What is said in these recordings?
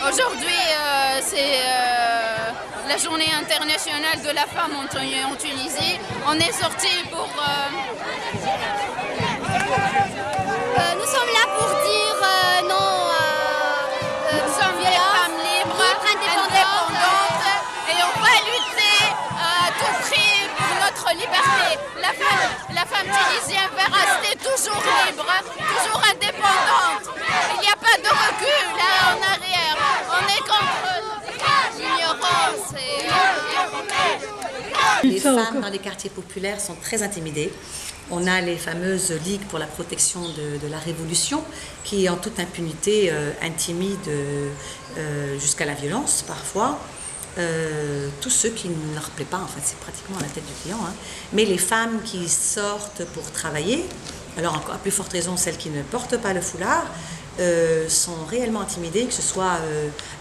Aujourd'hui, c'est la journée internationale de la femme en Tunisie. On est sorti pour... nous sommes là pour dire non. Nous sommes des femmes libres, indépendantes, et on va lutter à tout prix pour notre liberté. La femme tunisienne va rester toujours libre, toujours indépendante. Il n'y a pas de recul là en arrière. On est contre l'ignorance. Les femmes dans les quartiers populaires sont très intimidées. On a les fameuses ligues pour la protection de la révolution qui, en toute impunité, intimident jusqu'à la violence parfois. Tous ceux qui ne leur plaît pas, en fait, c'est pratiquement à la tête du client. Hein. Mais les femmes qui sortent pour travailler, alors encore à plus forte raison celles qui ne portent pas le foulard, sont réellement intimidées, que ce soit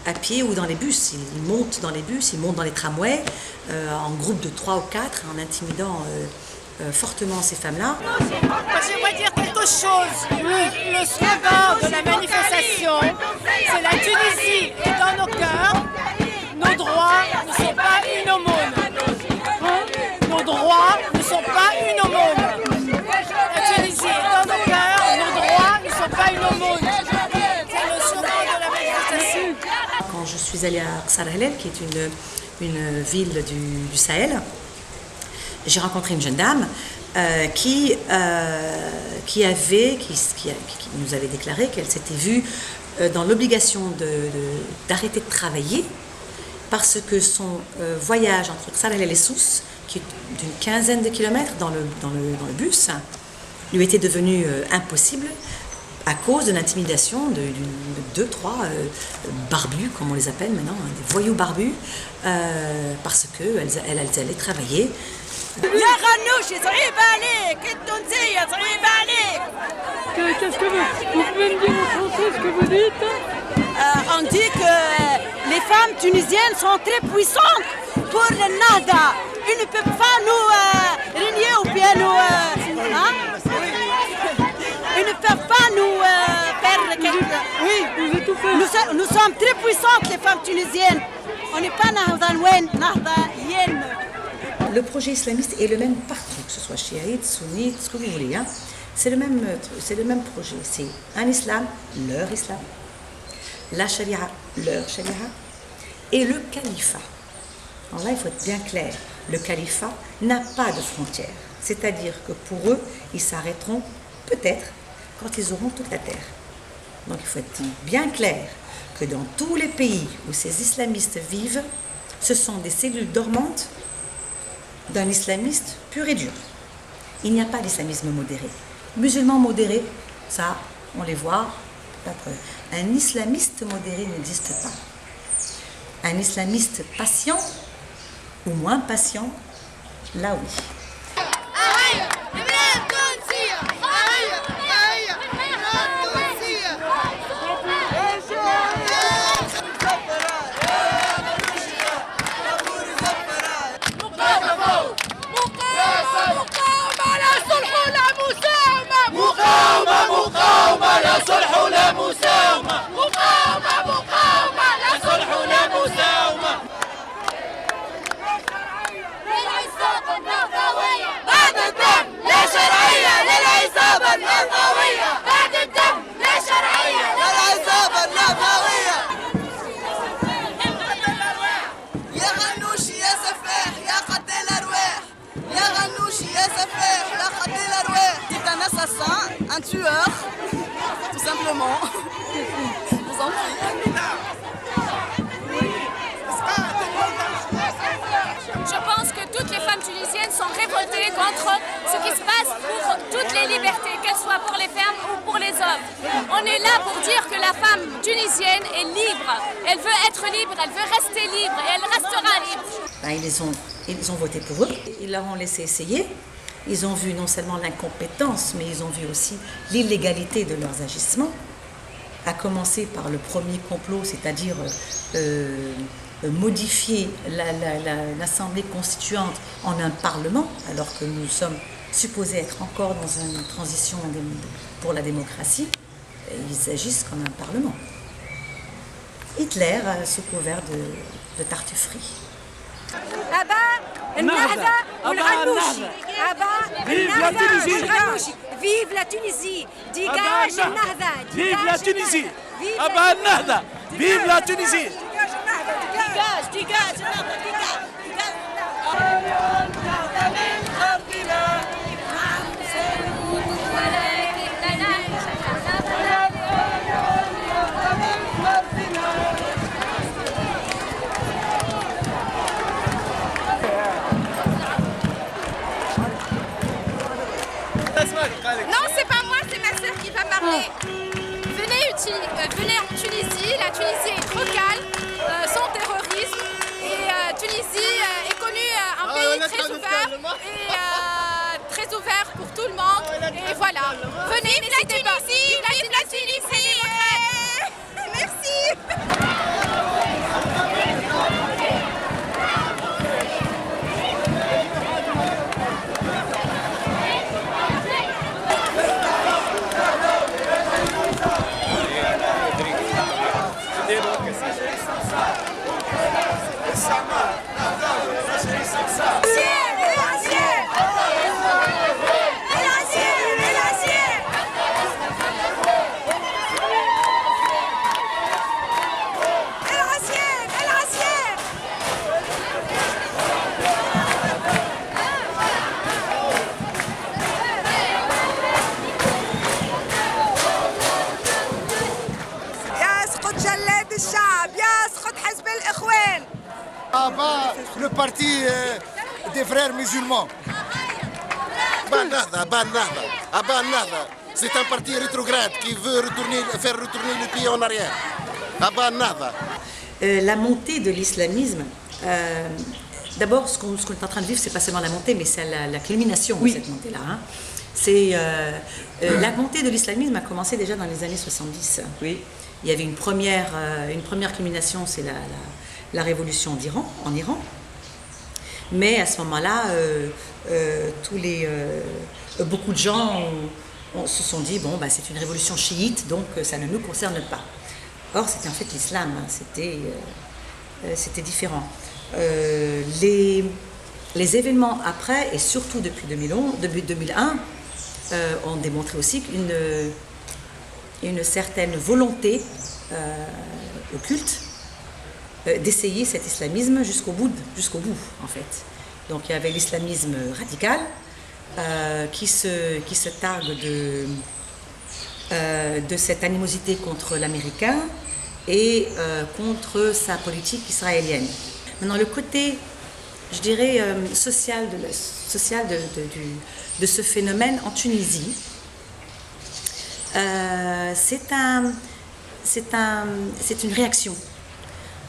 à pied ou dans les bus. Ils montent dans les bus, ils montent dans les tramways, en groupe de 3 ou 4, en intimidant fortement ces femmes-là. J'aimerais dire quelque chose. Le slogan de la manifestation, c'est la Tunisie est dans nos cœurs. Nos droits ne sont pas une aumône. Nos droits ne sont pas une aumône. La Tunisie est dans nos cœurs. Nos droits ne sont pas une aumône. C'est le slogan de la manifestation. Quand je suis allée à Ksar Helel, qui est une ville du Sahel, j'ai rencontré une jeune dame qui nous avait déclaré qu'elle s'était vue dans l'obligation d'arrêter de travailler parce que son voyage entre Ksar Helel et Sousse, qui est d'une 15aine de kilomètres dans le bus, lui était devenu impossible à cause de l'intimidation de 2-3 barbus, comme on les appelle maintenant, hein, des voyous barbus, parce qu'elles allaient travailler. Qu'est-ce que vous pouvez me dire en français ce que vous dites? On dit que les femmes tunisiennes sont très puissantes pour le nada. Ils ne peuvent pas nous régner ou bien nous... Ils ne peuvent pas nous faire quelque... Oui, nous sommes très puissantes, les femmes tunisiennes. On n'est pas nahdawen, nahdayen. Le projet islamiste est le même partout, que ce soit chiite, sunnite, ce que vous voulez. Hein. C'est le même projet. C'est un islam, leur islam. La charia, leur charia. Et le califat. Alors là, il faut être bien clair. Le califat n'a pas de frontières. C'est-à-dire que pour eux, ils s'arrêteront peut-être quand ils auront toute la terre. Donc il faut être bien clair que dans tous les pays où ces islamistes vivent, ce sont des cellules dormantes d'un islamiste pur et dur. Il n'y a pas d'islamisme modéré. Musulmans modérés, ça, on les voit, pas preuve. Un islamiste modéré n'existe pas. Un islamiste patient ou moins patient, là oui. Un tueur, tout simplement. Vous en prie. Je pense que toutes les femmes tunisiennes sont révoltées contre ce qui se passe pour toutes les libertés, qu'elles soient pour les femmes ou pour les hommes. On est là pour dire que la femme tunisienne est libre. Elle veut être libre, elle veut rester libre et elle restera libre. Ben, ils ont voté pour eux, ils leur ont laissé essayer. Ils ont vu non seulement l'incompétence, mais ils ont vu aussi l'illégalité de leurs agissements, à commencer par le premier complot, c'est-à-dire modifier l'Assemblée constituante en un parlement, alors que nous sommes supposés être encore dans une transition pour la démocratie. ils agissent comme un parlement. Hitler, sous couvert de tartufferie. Vive la Tunisie! Dégage Nahda! Vive la Tunisie! Abba Nahda! Vive la Tunisie! Dégage, dégage! Non, c'est pas moi, c'est ma sœur qui va parler. Venez en Tunisie, la Tunisie est trop calme, sans terrorisme. Et Tunisie est connue un pays très ouvert et très ouvert pour tout le monde. Et voilà, venez, n'hésitez pas. Vive la Tunisie! Merci! Le parti des frères musulmans. Abba Nahda, c'est un parti rétrograde qui veut faire retourner le pays en arrière. Abba Nahda. La montée de l'islamisme, d'abord ce qu'on est en train de vivre, c'est pas seulement la montée, mais c'est la culmination de cette montée-là. Hein. La montée de l'islamisme a commencé déjà dans les années 70. Oui. Il y avait une première culmination, c'est la révolution en Iran. Mais à ce moment-là, beaucoup de gens se sont dit, bon, c'est une révolution chiite, donc ça ne nous concerne pas. Or, c'était en fait l'islam, hein, c'était différent. Les événements après, et surtout depuis 2001, ont démontré aussi une certaine volonté occulte d'essayer cet islamisme jusqu'au bout, en fait. Donc il y avait l'islamisme radical qui se targue de cette animosité contre l'américain et contre sa politique israélienne. Maintenant, le côté, je dirais, social de ce phénomène en Tunisie, c'est une réaction.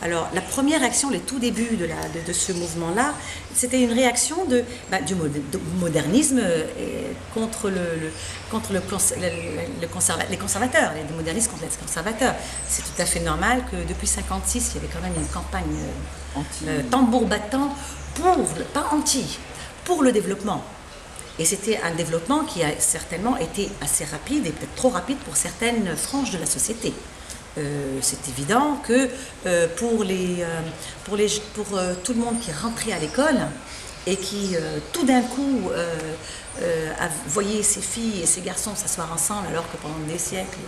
Alors, la première réaction, les tout débuts de ce mouvement-là, c'était une réaction du modernisme contre les conservateurs, les modernistes contre les conservateurs. C'est tout à fait normal que depuis 1956, il y avait quand même une campagne tambour battant pour le développement. Et c'était un développement qui a certainement été assez rapide et peut-être trop rapide pour certaines franges de la société. C'est évident que pour tout le monde qui rentrait à l'école et qui tout d'un coup voyait ses filles et ses garçons s'asseoir ensemble alors que pendant des siècles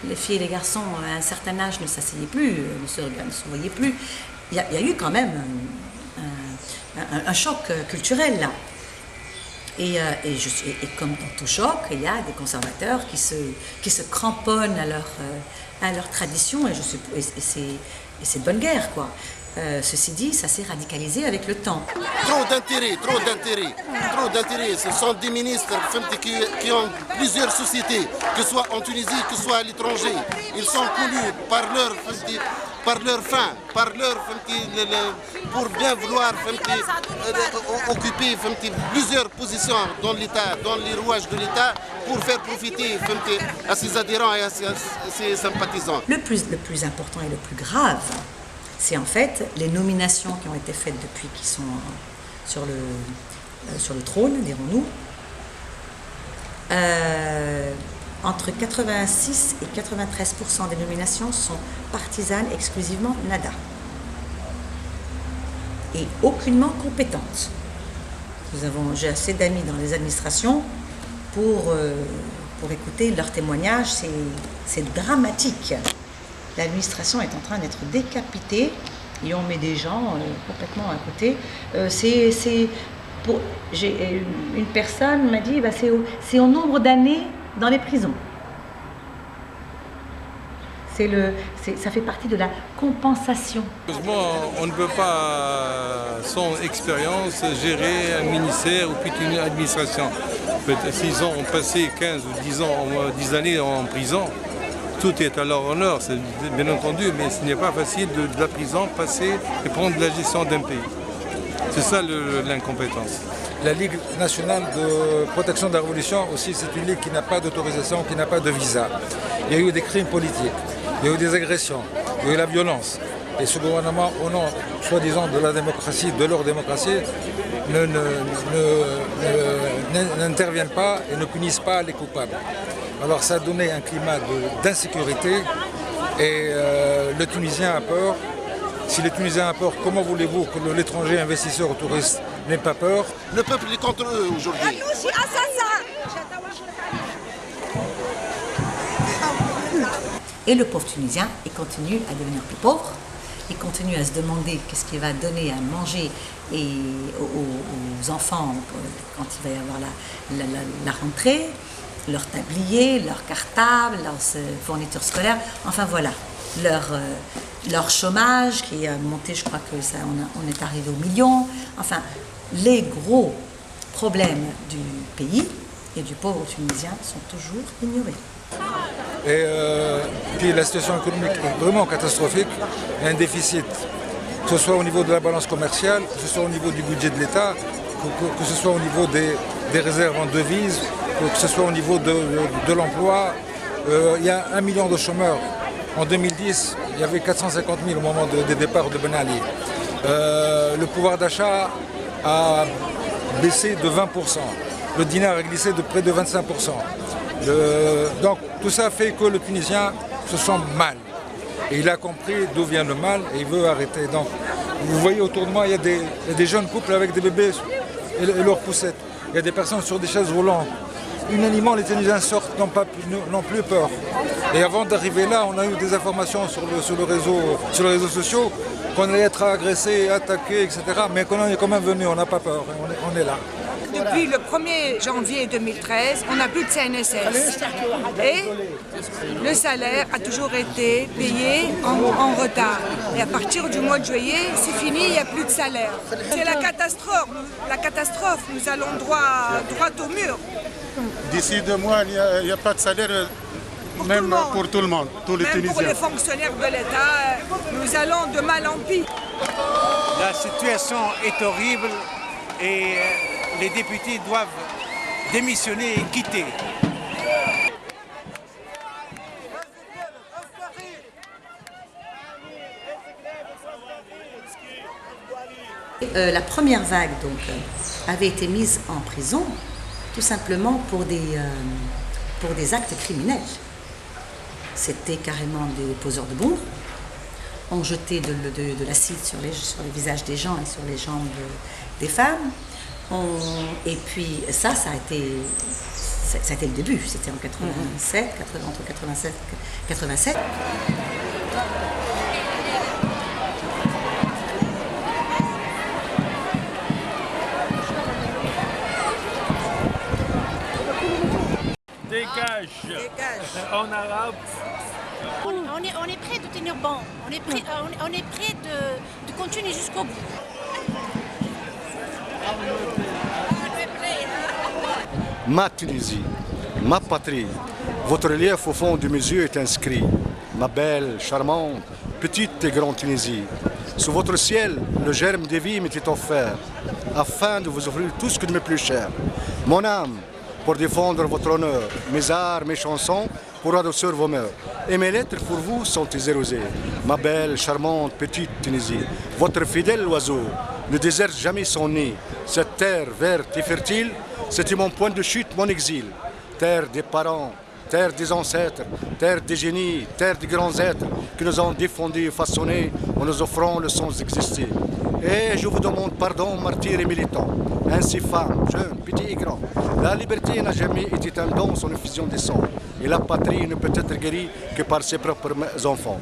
les filles et les garçons à un certain âge ne s'asseyaient plus, ne se voyaient plus, il y a eu quand même un choc culturel là. Et comme dans tout choc, il y a des conservateurs qui se cramponnent à leur tradition, et c'est de bonne guerre, quoi. Ceci dit, ça s'est radicalisé avec le temps. Trop d'intérêt. Ce sont des ministres qui ont plusieurs sociétés, que ce soit en Tunisie, que ce soit à l'étranger. Ils sont connus par leur faim, pour bien vouloir occuper plusieurs positions dans l'État, dans les rouages de l'État, pour faire profiter à ses adhérents et à ses sympathisants. Le plus important et le plus grave, c'est en fait les nominations qui ont été faites depuis qu'ils sont sur le trône, dirons-nous. Entre 86 et 93% des nominations sont partisanes exclusivement Nada. Et aucunement compétentes. J'ai assez d'amis dans les administrations pour écouter leurs témoignages, c'est dramatique. L'administration est en train d'être décapitée et on met des gens complètement à côté. Une personne m'a dit c'est au nombre d'années dans les prisons. Ça fait partie de la compensation. Heureusement, on ne peut pas, sans expérience, gérer un ministère ou plutôt une administration. S'ils ont passé 15 ou 10 années en prison, tout est à leur honneur, c'est bien entendu, mais ce n'est pas facile de la prison passer et prendre la gestion d'un pays. C'est ça l'incompétence. La Ligue nationale de protection de la révolution aussi, c'est une ligue qui n'a pas d'autorisation, qui n'a pas de visa. Il y a eu des crimes politiques, il y a eu des agressions, il y a eu la violence. Et ce gouvernement, au nom, soi-disant, de la démocratie, de leur démocratie, n'interviennent pas et ne punissent pas les coupables. Alors ça a donné un climat d'insécurité et le Tunisien a peur. Si les Tunisiens ont peur, comment voulez-vous que l'étranger investisseur ou touriste n'ait pas peur? Le peuple est contre eux aujourd'hui. Et le pauvre Tunisien, il continue à devenir plus pauvre, il continue à se demander qu'est-ce qu'il va donner à manger aux enfants quand il va y avoir la rentrée, leur tablier, leur cartable, leurs fournitures scolaires, enfin voilà. Leur chômage qui a monté, je crois que on est arrivé au million. Enfin, les gros problèmes du pays et du pauvre Tunisien sont toujours ignorés. Et puis la situation économique est vraiment catastrophique. Il y a un déficit, que ce soit au niveau de la balance commerciale, que ce soit au niveau du budget de l'État, que ce soit au niveau des réserves en devises, que ce soit au niveau de l'emploi. Il y a 1 million de chômeurs. En 2010, il y avait 450 000 au moment des départs de Ben Ali. Le pouvoir d'achat a baissé de 20%. Le dinar a glissé de près de 25%. Donc tout ça fait que le Tunisien se sent mal. Et il a compris d'où vient le mal et il veut arrêter. Donc vous voyez autour de moi, il y a des jeunes couples avec des bébés et leurs poussettes. Il y a des personnes sur des chaises roulantes. Unanimement, les Tunisiens sortent, n'ont plus peur. Et avant d'arriver là, on a eu des informations sur les réseaux sociaux qu'on allait être agressé, attaqué, etc. Mais qu'on est quand même venu, on n'a pas peur, on est là. Depuis le 1er janvier 2013, on n'a plus de CNSS. Et le salaire a toujours été payé en retard. Et à partir du mois de juillet, c'est fini, il n'y a plus de salaire. C'est la catastrophe. Nous allons droit au mur. D'ici 2 mois, il n'y a pas de salaire, même pour tout le monde, tous les Tunisiens. Même pour les fonctionnaires de l'État, nous allons de mal en pis. La situation est horrible et les députés doivent démissionner et quitter. La première vague donc, avait été mise en prison tout simplement pour des actes criminels. C'était carrément des poseurs de bombes. On jetait de l'acide sur les visages des gens et sur les jambes des femmes. Et puis ça a été le début. C'était en 87, entre 87 et 87. Dégage. En arabe. On est prêt de tenir bon. On est prêt de continuer jusqu'au bout. Ma Tunisie, ma patrie, votre relief au fond de mes yeux est inscrit. Ma belle, charmante, petite et grande Tunisie. Sous votre ciel, le germe de vie m'était offert, afin de vous offrir tout ce que de mes plus cher. Mon âme, pour défendre votre honneur, mes arts, mes chansons, pour adoucir vos mœurs. Et mes lettres pour vous sont érosées. Ma belle, charmante, petite Tunisie, votre fidèle oiseau ne déserte jamais son nid. Cette terre verte et fertile, c'était mon point de chute, mon exil. Terre des parents, terre des ancêtres, terre des génies, terre des grands êtres qui nous ont défendus et façonnés en nous offrant le sens d'exister. Et je vous demande pardon, martyrs et militants, ainsi femmes, jeunes, petits et grands. La liberté n'a jamais été un don sans effusion des sangs, et la patrie ne peut être guérie que par ses propres enfants.